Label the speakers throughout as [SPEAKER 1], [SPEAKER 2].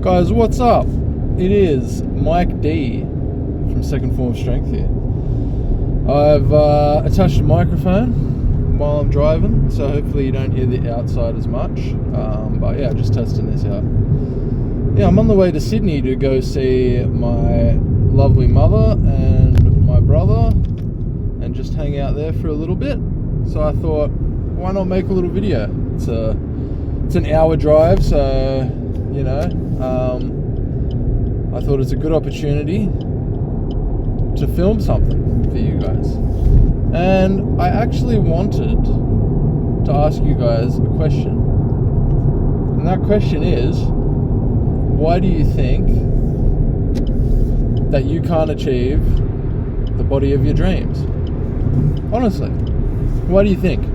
[SPEAKER 1] Guys, what's up? It is Mike D from Second Form Strength here. I've attached a microphone while I'm driving, so hopefully you don't hear the outside as much. But yeah, just testing this out. Yeah, I'm on the way to Sydney to go see my lovely mother and my brother and just hang out there for a little bit. So I thought, why not make a little video? It's an hour drive, so you know, I thought it's a good opportunity to film something for you guys. And I actually wanted to ask you guys a question. And that question is, why do you think that you can't achieve the body of your dreams? Honestly, why do you think?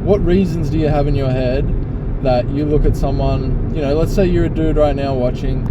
[SPEAKER 1] What reasons do you have in your head that you look at someone, you know, let's say you're a dude right now watching,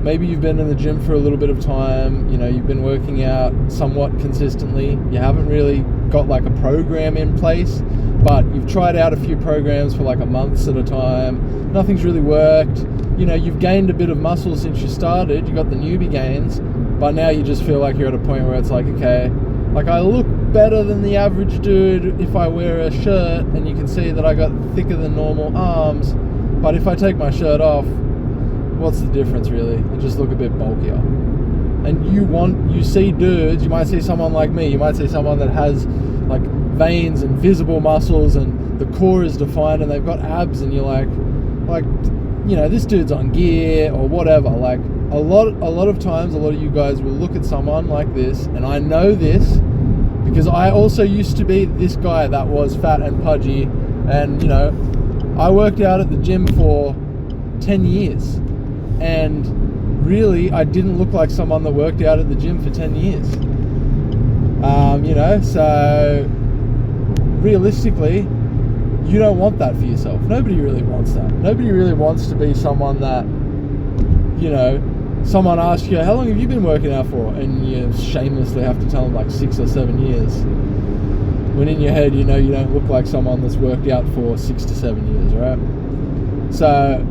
[SPEAKER 1] maybe you've been in the gym for a little bit of time, you know, you've been working out somewhat consistently, you haven't really got like a program in place, but you've tried out a few programs for like a month at a time, nothing's really worked, you know, you've gained a bit of muscle since you started, you got the newbie gains, but now you just feel like you're at a point where it's like, okay, like I look better than the average dude if I wear a shirt, and you can see that I got thicker than normal arms, but if I take my shirt off, what's the difference really? I just look a bit bulkier. And you see dudes, you might see someone like me, you might see someone that has like veins and visible muscles and the core is defined and they've got abs, and you're like, you know, this dude's on gear or whatever. Like a lot of times, a lot of you guys will look at someone like this, and I know this because I also used to be this guy that was fat and pudgy, and you know, I worked out at the gym for 10 years, and really I didn't look like someone that worked out at the gym for 10 years. You know, so realistically, you don't want that for yourself. Nobody really wants that. Nobody really wants to be someone that, you know, someone asks you, how long have you been working out for? And you shamelessly have to tell them like 6 or 7 years. When in your head, you know, you don't look like someone that's worked out for 6 to 7 years, right? So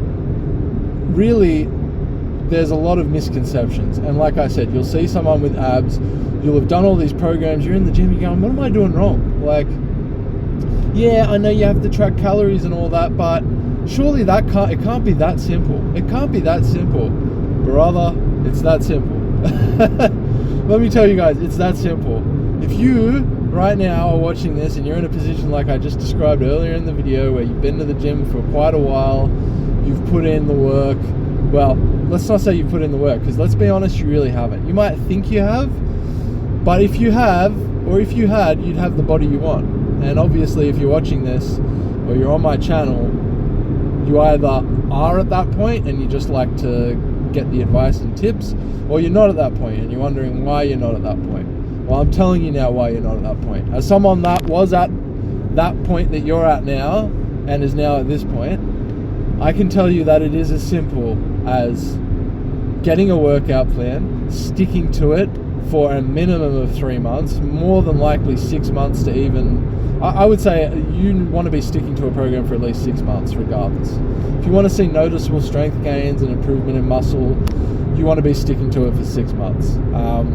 [SPEAKER 1] really, there's a lot of misconceptions. And like I said, you'll see someone with abs, you'll have done all these programs, you're in the gym, you're going, what am I doing wrong? Like, yeah, I know you have to track calories and all that, but surely it can't be that simple. It can't be that simple. Brother, it's that simple. Let me tell you guys, it's that simple. If you right now are watching this and you're in a position like I just described earlier in the video, where you've been to the gym for quite a while, you've put in the work, well, let's not say you've put in the work, because let's be honest, you really haven't. You might think you have, but if you have, or if you had, you'd have the body you want. And obviously, if you're watching this, or you're on my channel, you either are at that point and you just like to get the advice and tips, or you're not at that point and you're wondering why you're not at that point. Well, I'm telling you now why you're not at that point. As someone that was at that point that you're at now and is now at this point, I can tell you that it is as simple as getting a workout plan, sticking to it for a minimum of 3 months, more than likely 6 months to even, I would say you want to be sticking to a program for at least 6 months regardless. If you want to see noticeable strength gains and improvement in muscle, you want to be sticking to it for 6 months.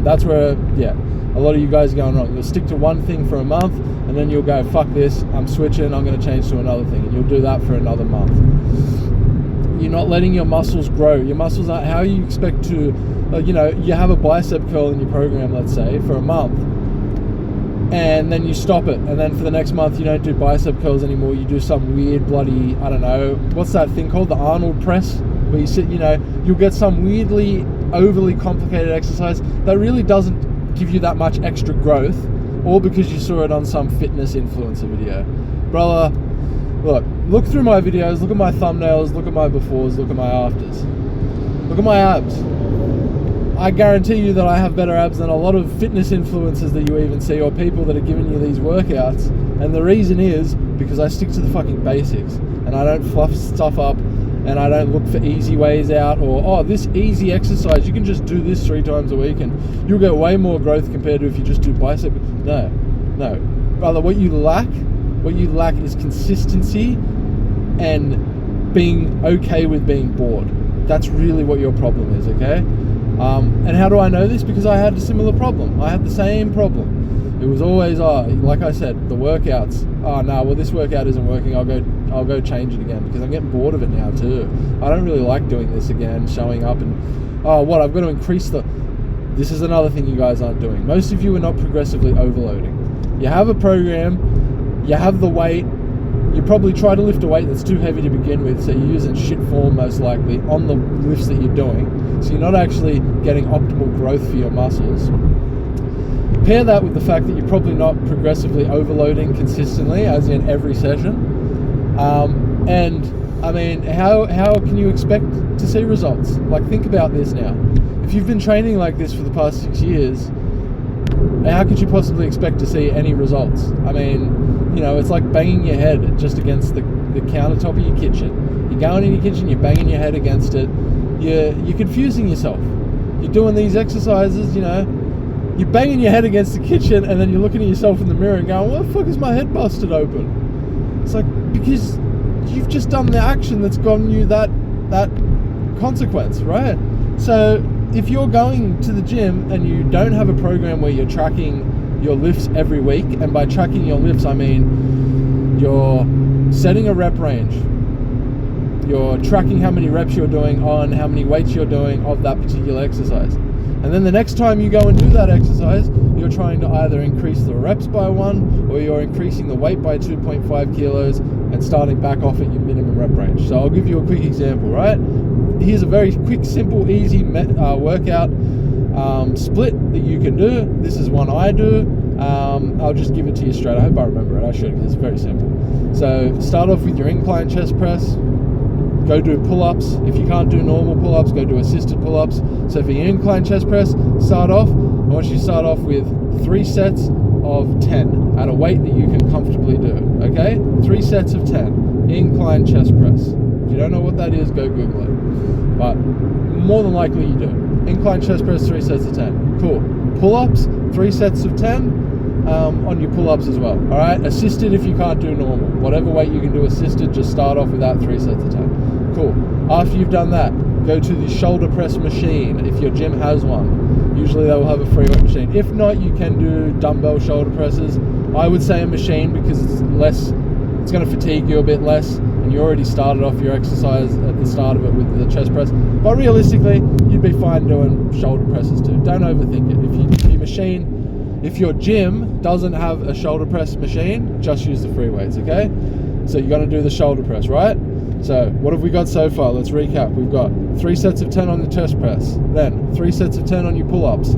[SPEAKER 1] That's where, yeah, a lot of you guys are going wrong. You'll stick to one thing for a month, and then you'll go, fuck this, I'm switching, I'm going to change to another thing, and you'll do that for another month. You're not letting your muscles grow. Your muscles aren't, how you expect to, you know, you have a bicep curl in your program, let's say, for a month, and then you stop it, and then for the next month you don't do bicep curls anymore, you do some weird bloody, I don't know, what's that thing called, the Arnold press, where you sit, you know, you'll get some weirdly overly complicated exercise that really doesn't give you that much extra growth, all because you saw it on some fitness influencer video. Brother, look through my videos, look at my thumbnails, look at my befores, look at my afters, look at my abs. I guarantee you that I have better abs than a lot of fitness influencers that you even see, or people that are giving you these workouts. And the reason is because I stick to the fucking basics, and I don't fluff stuff up, and I don't look for easy ways out, or, oh, this easy exercise, you can just do this 3 times a week and you'll get way more growth compared to if you just do bicep. No. Brother, what you lack is consistency and being okay with being bored. That's really what your problem is, okay? And how do I know this? Because I had a similar problem. I had the same problem. It was always, like I said, the workouts. This workout isn't working. I'll go change it again because I'm getting bored of it now too. I don't really like doing this again, showing up and, I've got to increase this is another thing you guys aren't doing. Most of you are not progressively overloading. You have a program, you have the weight, you probably try to lift a weight that's too heavy to begin with, so you're using shit form most likely on the lifts that you're doing, so you're not actually getting optimal growth for your muscles. Pair that with the fact that you're probably not progressively overloading consistently, as in every session, and I mean, how can you expect to see results? Like, think about this now. If you've been training like this for the past 6 years, how could you possibly expect to see any results? I mean, it's like banging your head just against the countertop of your kitchen. You're going in your kitchen, you're banging your head against it, you're confusing yourself. You're doing these exercises, you're banging your head against the kitchen, and then you're looking at yourself in the mirror and going, what the fuck is my head busted open? It's like, because you've just done the action that's gotten you that consequence, right? So if you're going to the gym and you don't have a program where you're tracking your lifts every week, and by tracking your lifts, I mean you're setting a rep range, you're tracking how many reps you're doing on how many weights you're doing of that particular exercise. And then the next time you go and do that exercise, you're trying to either increase the reps by 1, or you're increasing the weight by 2.5 kilos and starting back off at your minimum rep range. So I'll give you a quick example, right? Here's a very quick, simple, easy workout split that you can do. This is one I do. I'll just give it to you straight. I hope I remember it. I should, because it's very simple. So start off with your incline chest press. Go do pull-ups. If you can't do normal pull-ups, go do assisted pull-ups. So for your incline chest press, I want you to start off with 3 sets of 10 at a weight that you can comfortably do, okay? 3 sets of 10, incline chest press. If you don't know what that is, go Google it. But more than likely you do. Incline chest press, 3 sets of 10. Cool. Pull-ups, 3 sets of 10 on your pull-ups as well, all right? Assisted if you can't do normal. Whatever weight you can do assisted, just start off with that 3 sets of 10. Cool. After you've done that, go to the shoulder press machine if your gym has one. Usually they will have a free weight machine. If not, you can do dumbbell shoulder presses. I would say a machine because it's going to fatigue you a bit less, and you already started off your exercise at the start of it with the chest press. But realistically, you'd be fine doing shoulder presses too. Don't overthink it. If your gym doesn't have a shoulder press machine, just use the free weights, okay? So you're going to do the shoulder press, right? So what have we got so far? Let's recap. We've got 3 sets of 10 on the chest press, then 3 sets of 10 on your pull-ups,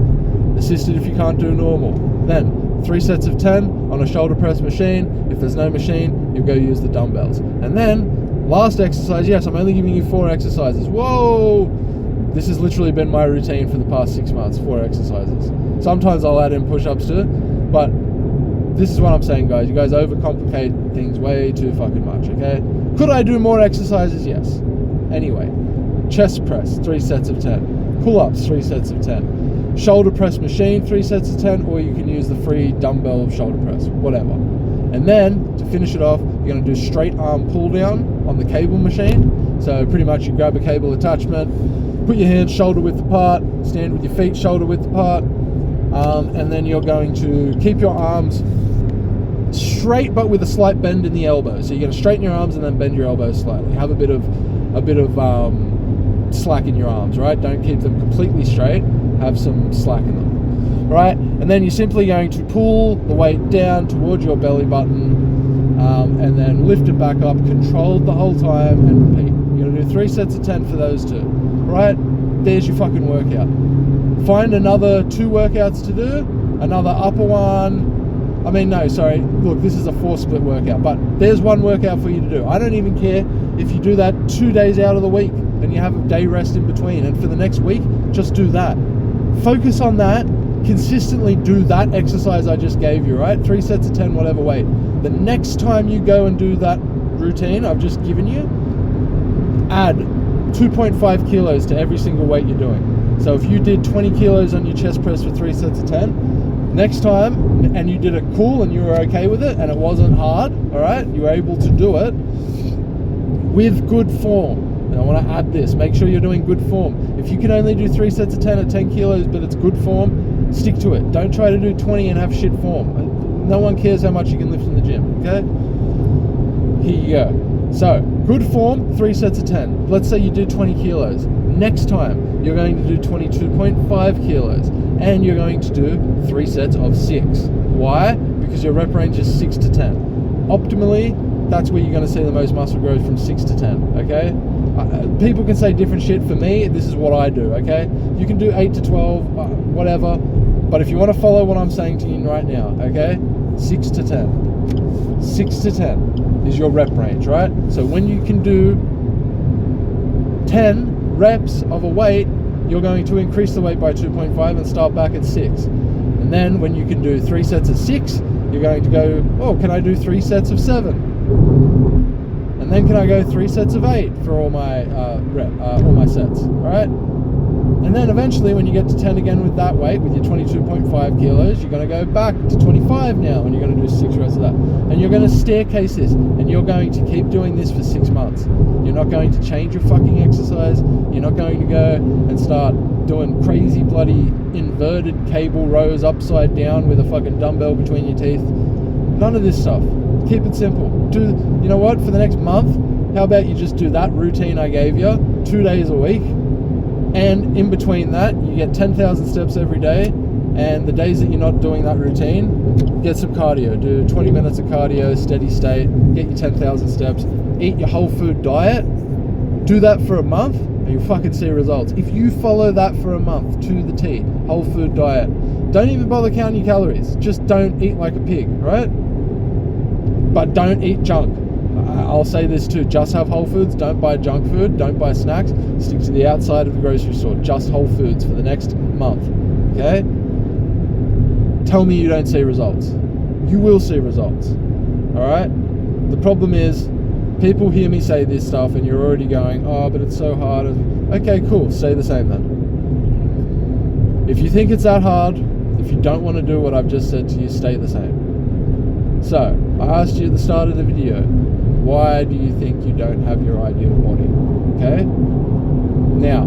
[SPEAKER 1] assisted if you can't do normal, then 3 sets of 10 on a shoulder press machine. If there's no machine, you go use the dumbbells. And then last exercise, yes, I'm only giving you 4 exercises. Whoa! This has literally been my routine for the past 6 months, 4 exercises. Sometimes I'll add in push-ups too, but this is what I'm saying, guys. You guys overcomplicate things way too fucking much, okay? Could I do more exercises? Yes. Anyway, chest press, 3 sets of 10. Pull-ups, 3 sets of 10. Shoulder press machine, 3 sets of 10, or you can use the free dumbbell shoulder press, whatever. And then, to finish it off, you're going to do straight arm pull down on the cable machine. So pretty much you grab a cable attachment, put your hands shoulder width apart, stand with your feet shoulder width apart, and then you're going to keep your arms straight but with a slight bend in the elbow. So you're going to straighten your arms and then bend your elbows slightly. Have a bit of slack in your arms, right? Don't keep them completely straight. Have some slack in them, right? And then you're simply going to pull the weight down towards your belly button, and then lift it back up, controlled the whole time, and repeat. You're going to do 3 sets of 10 for those 2, right? There's your fucking workout. Find another 2 workouts to do, another upper one. Look, this is a 4 split workout, but there's 1 workout for you to do. I don't even care if you do that 2 days out of the week and you have a day rest in between, and for the next week, just do that. Focus on that, consistently do that exercise I just gave you, right? 3 sets of 10, whatever weight. The next time you go and do that routine I've just given you, add 2.5 kilos to every single weight you're doing. So if you did 20 kilos on your chest press for 3 sets of 10, next time, and you did it cool and you were okay with it and it wasn't hard, all right, you were able to do it with good form, and I want to add this. Make sure you're doing good form. If you can only do 3 sets of 10 at 10 kilos, but it's good form, stick to it. Don't try to do 20 and have shit form. No one cares how much you can lift in the gym, okay? Here you go. So, good form, 3 sets of 10. Let's say you do 20 kilos. Next time, you're going to do 22.5 kilos, and you're going to do 3 sets of 6. Why? Because your rep range is 6 to 10. Optimally, that's where you're going to see the most muscle growth, from 6 to 10, okay? People can say different shit. For me, this is what I do, okay? You can do 8 to 12, whatever, but if you want to follow what I'm saying to you right now, okay? 6 to 10. 6 to 10 is your rep range, right? So when you can do 10 reps of a weight, you're going to increase the weight by 2.5 and start back at 6. And then when you can do 3 sets of 6, you're going to go, oh, can I do 3 sets of 7? And then can I go 3 sets of 8 for all my sets, right? And then eventually when you get to 10 again with that weight, with your 22.5 kilos, you're going to go back to 25 now, and you're going to do 6 reps of that. And you're going to staircase this, and you're going to keep doing this for 6 months. You're not going to change your fucking exercise. You're not going to go and start doing crazy bloody inverted cable rows upside down with a fucking dumbbell between your teeth. None of this stuff. Keep it simple. You know what? For the next month, how about you just do that routine I gave you 2 days a week? And in between that, you get 10,000 steps every day. And the days that you're not doing that routine, get some cardio. Do 20 minutes of cardio, steady state, get your 10,000 steps, eat your whole food diet. Do that for a month, and you'll fucking see results. If you follow that for a month to the T, whole food diet, don't even bother counting your calories. Just don't eat like a pig, right? But don't eat junk. I'll say this too, just have whole foods, don't buy junk food, don't buy snacks, stick to the outside of the grocery store, just whole foods for the next month, okay? Tell me you don't see results. You will see results, all right? The problem is, people hear me say this stuff and you're already going, oh, but it's so hard. Okay, cool, stay the same then. If you think it's that hard, if you don't want to do what I've just said to you, stay the same. So, I asked you at the start of the video, why do you think you don't have your ideal body? Okay? Now,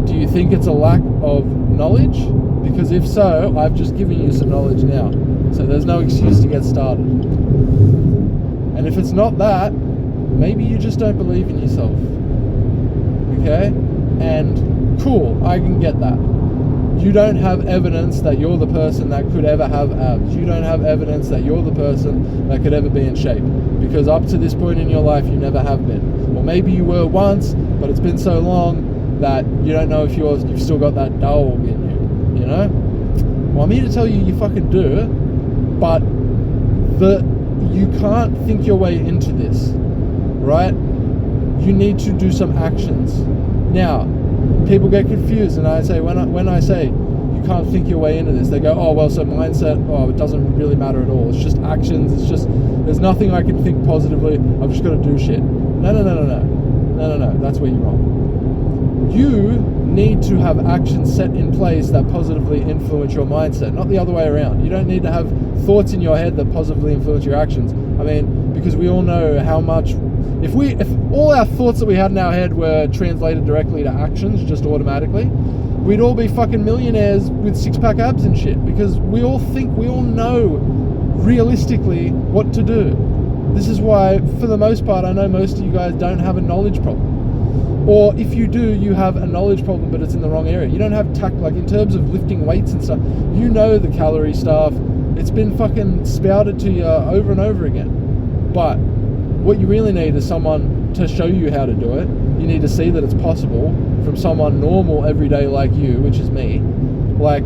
[SPEAKER 1] do you think it's a lack of knowledge? Because if so, I've just given you some knowledge now. So there's no excuse to get started. And if it's not that, maybe you just don't believe in yourself. Okay? And cool, I can get that. You don't have evidence that you're the person that could ever have abs. You don't have evidence that you're the person that could ever be in shape. Because up to this point in your life, you never have been. Or maybe you were once, but it's been so long that you don't know if you've still got that dog in you, you know? Well, I'm here to tell you, you fucking do, but you can't think your way into this, right? You need to do some actions. Now, people get confused, and I say, when I say you can't think your way into this, they go, oh, well, so mindset, oh, it doesn't really matter at all. It's just actions. It's just, there's nothing I can think positively. I've just got to do shit. No. That's where you're wrong. You need to have actions set in place that positively influence your mindset, not the other way around. You don't need to have thoughts in your head that positively influence your actions. I mean, because we all know how much, if all our thoughts that we had in our head were translated directly to actions just automatically, we'd all be fucking millionaires with 6-pack abs and shit, because we all know realistically what to do. This is why, for the most part, I know most of you guys don't have a knowledge problem. Or if you do, you have a knowledge problem, but it's in the wrong area. You don't have like in terms of lifting weights and stuff, you know the calorie stuff. It's been fucking spouted to you over and over again. But what you really need is someone to show you how to do it. You need to see that it's possible from someone normal, everyday like you, which is me. Like,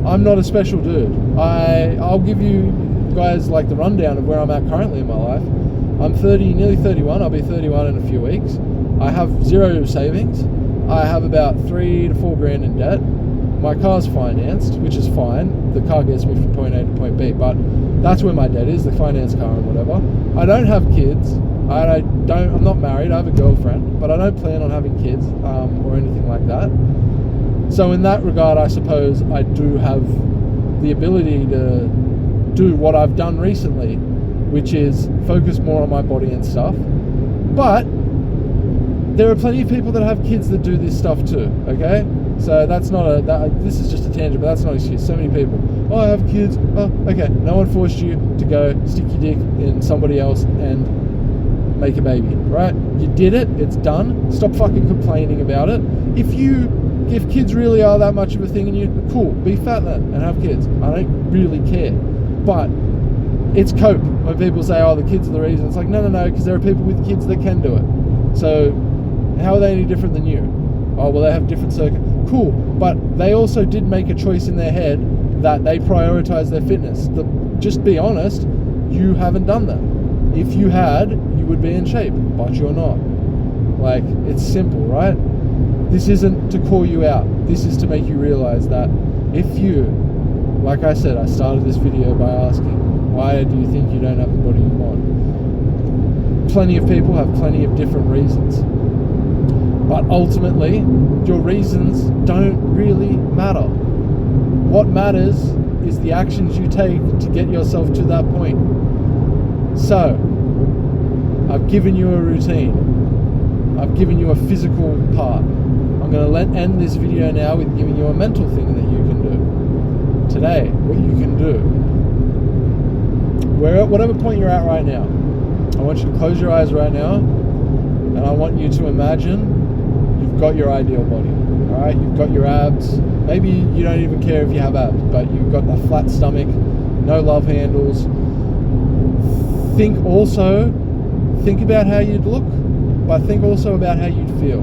[SPEAKER 1] I'm not a special dude. I'll give you guys like the rundown of where I'm at currently in my life. I'm 30, nearly 31. I'll be 31 in a few weeks. I have 0 savings. I have about 3 to 4 grand in debt. My car's financed, which is fine. The car gets me from point A to point B, but that's where my debt is, the finance car and whatever. I don't have kids. I'm not married. I have a girlfriend, but I don't plan on having kids or anything like that. So in that regard, I suppose I do have the ability to do what I've done recently, which is focus more on my body and stuff. But there are plenty of people that have kids that do this stuff too, okay? So that's not this is just a tangent, but that's not an excuse. So many people, oh, I have kids. Oh, okay. No one forced you to go stick your dick in somebody else and make a baby, right? You did it. It's done. Stop fucking complaining about it. If kids really are that much of a thing in you, cool. Be fat then and have kids. I don't really care. But it's cope when people say, oh, the kids are the reason. It's like, no, because there are people with kids that can do it. So how are they any different than you? Oh, well, they have different circuits. Cool, but they also did make a choice in their head that they prioritize their fitness. Just be honest, you haven't done that. If you had, you would be in shape, but you're not. Like, it's simple, right? This isn't to call you out. This is to make you realize that if you, like I said, I started this video by asking, why do you think you don't have the body you want? Plenty of people have plenty of different reasons. But ultimately, your reasons don't really matter. What matters is the actions you take to get yourself to that point. So, I've given you a routine. I've given you a physical part. I'm going to end this video now with giving you a mental thing that you can do. Today, what you can do. Whatever point you're at right now, I want you to close your eyes right now, and I want you to imagine you've got your ideal body, all right? You've got your abs. Maybe you don't even care if you have abs, but you've got a flat stomach, no love handles. Think about how you'd look, but think also about how you'd feel,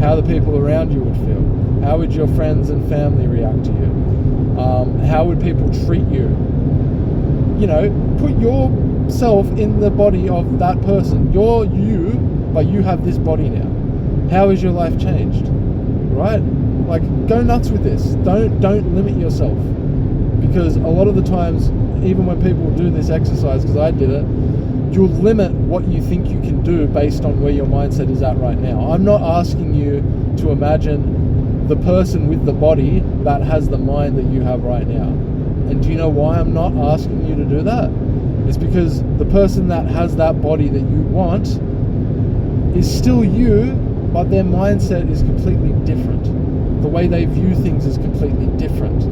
[SPEAKER 1] how the people around you would feel. How would your friends and family react to you? How would people treat you? You know, put yourself in the body of that person. You're you, but you have this body now. How has your life changed? Right? Like, go nuts with this. Don't limit yourself. Because a lot of the times, even when people do this exercise, because I did it, you'll limit what you think you can do based on where your mindset is at right now. I'm not asking you to imagine the person with the body that has the mind that you have right now. And do you know why I'm not asking you to do that? It's because the person that has that body that you want is still you, but their mindset is completely different. The way they view things is completely different.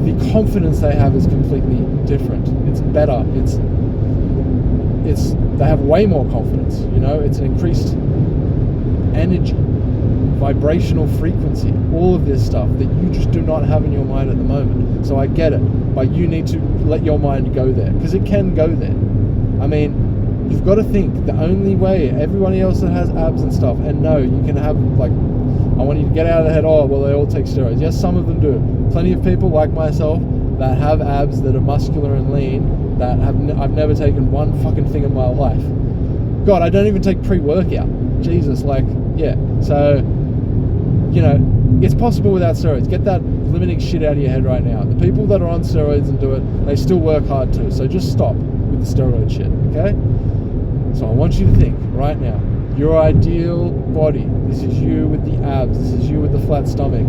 [SPEAKER 1] The confidence they have is completely different. It's better. They have way more confidence, you know? It's an increased energy, vibrational frequency, all of this stuff that you just do not have in your mind at the moment. So I get it, but you need to let your mind go there, because it can go there. I mean, you've got to think, the only way, everybody else that has abs and stuff, and no, you can have, like, I want you to get out of the head, oh, well, they all take steroids. Yes, some of them do. Plenty of people like myself that have abs that are muscular and lean that I've never taken one fucking thing in my life. God, I don't even take pre-workout. Jesus, like, yeah. So, you know, it's possible without steroids. Get that limiting shit out of your head right now. The people that are on steroids and do it, they still work hard too. So just stop with the steroid shit, okay? So I want you to think right now, your ideal body. This is you with the abs. This is you with the flat stomach.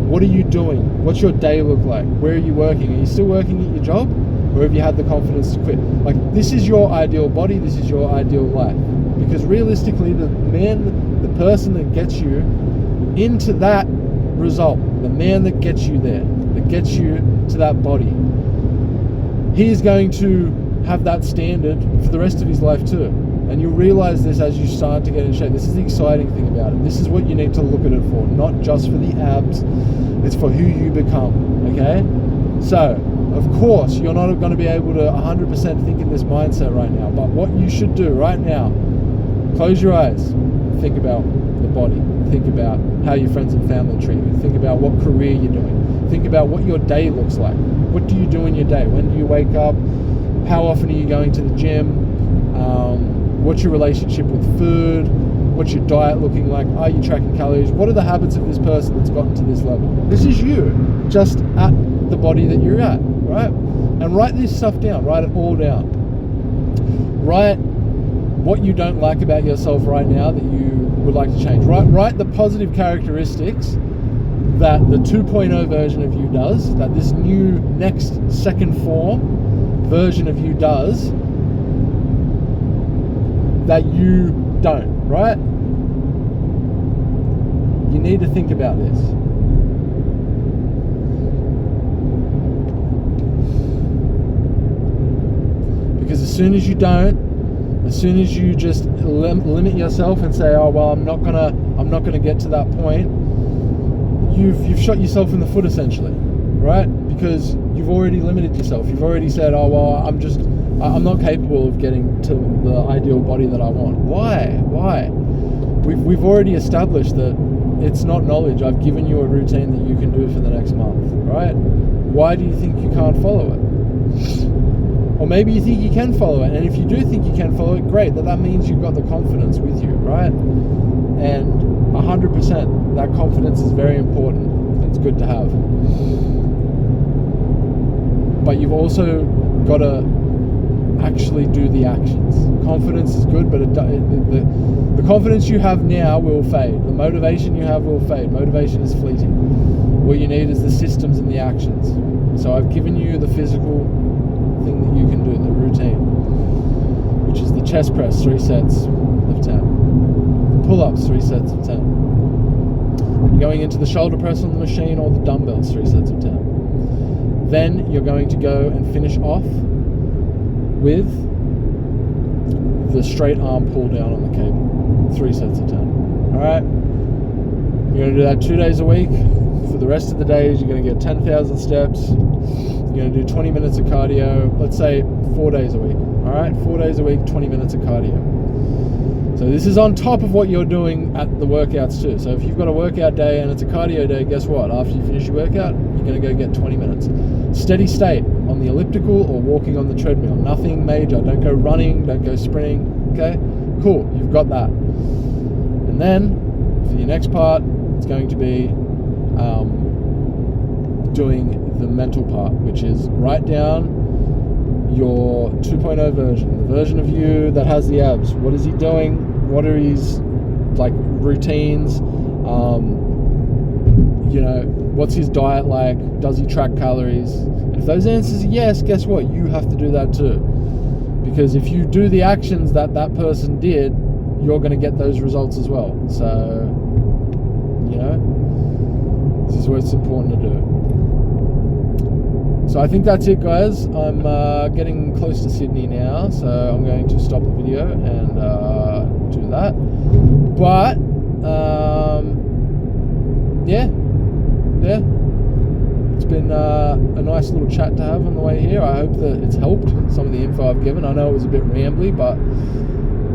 [SPEAKER 1] What are you doing? What's your day look like? Where are you working? Are you still working at your job? Or have you had the confidence to quit? Like, this is your ideal body. This is your ideal life. Because realistically, the person that gets you into that result, the man that gets you there, that gets you to that body, he is going to have that standard for the rest of his life too. And you'll realize this as you start to get in shape. This is the exciting thing about it. This is what you need to look at it for, not just for the abs. It's for who you become, okay? So, of course, you're not going to be able to 100% think in this mindset right now. But what you should do right now, close your eyes, think about the body. Think about how your friends and family treat you. Think about what career you're doing. Think about what your day looks like. What do you do in your day? When do you wake up? How often are you going to the gym? What's your relationship with food? What's your diet looking like? Are you tracking calories? What are the habits of this person that's gotten to this level? This is you, just at the body that you're at, right? And write this stuff down. Write it all down. Write what you don't like about yourself right now that you would like to change. Write the positive characteristics that the 2.0 version of you does, that this new next second form version of you does, that you don't, right? You need to think about this. Because as soon as you don't, as soon as you just limit yourself and say, oh well, I'm not gonna get to that point, you've shot yourself in the foot essentially, right? Because you've already limited yourself. You've already said, oh well, I'm not capable of getting to the ideal body that I want. Why? We've already established that it's not knowledge. I've given you a routine that you can do for the next month, right? Why do you think you can't follow it? Or maybe you think you can follow it, and if you do think you can follow it, great. That means you've got the confidence with you, right? And 100%, that confidence is very important. It's good to have. But you've also got to actually do the actions. Confidence is good, but the confidence you have now will fade. The motivation you have will fade. Motivation is fleeting. What you need is the systems and the actions. So I've given you the physical thing that you can do, the routine, which is the chest press, 3 sets of 10. Pull-ups, 3 sets of 10. You're going into the shoulder press on the machine or the dumbbells, 3 sets of 10. Then you're going to go and finish off with the straight arm pull down on the cable, 3 sets of 10. Alright? You're going to do that 2 days a week. For the rest of the days, you're going to get 10,000 steps. You're going to do 20 minutes of cardio, let's say 4 days a week. Alright? 4 days a week, 20 minutes of cardio. So this is on top of what you're doing at the workouts too. So if you've got a workout day and it's a cardio day, guess what? After you finish your workout, you're going to go get 20 minutes. Steady state on the elliptical or walking on the treadmill. Nothing major. Don't go running, don't go sprinting. Okay? Cool. You've got that. And then for your next part, it's going to be doing the mental part, which is write down your 2.0 version, the version of you that has the abs. What is he doing? What are his routines? What's his diet like? Does he track calories? And if those answers are yes, guess what? You have to do that too. Because if you do the actions that person did, you're going to get those results as well. So, this is what it's important to do. So I think that's it, guys. I'm getting close to Sydney now, so I'm going to stop the video and do that. But yeah, it's been a nice little chat to have on the way here. I hope that it's helped, some of the info I've given. I know it was a bit rambly, but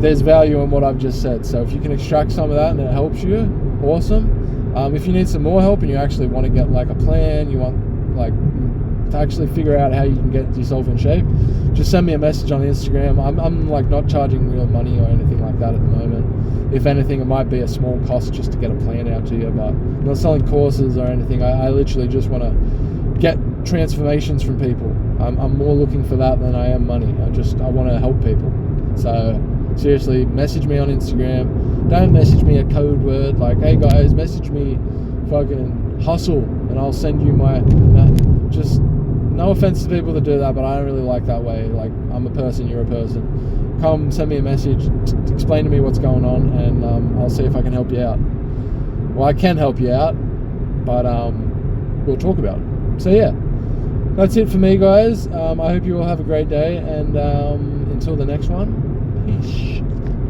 [SPEAKER 1] there's value in what I've just said. So if you can extract some of that and it helps you, awesome. If you need some more help and you actually want to get like a plan, you want to actually figure out how you can get yourself in shape, just send me a message on Instagram. I'm not charging real money or anything like that at the moment. If anything, it might be a small cost just to get a plan out to you, but I'm not selling courses or anything. I literally just want to get transformations from people. I'm more looking for that than I am money. I want to help people. So seriously, message me on Instagram. Don't message me a code word like, hey guys, message me fucking hustle and I'll send you my... Just no offense to people that do that, but I don't really like that way. Like, I'm a person, you're a person. Come send me a message, explain to me what's going on, and I'll see if I can help you out. Well, I can help you out, but we'll talk about it. So yeah, that's it for me, guys. I hope you all have a great day, and until the next one, peace.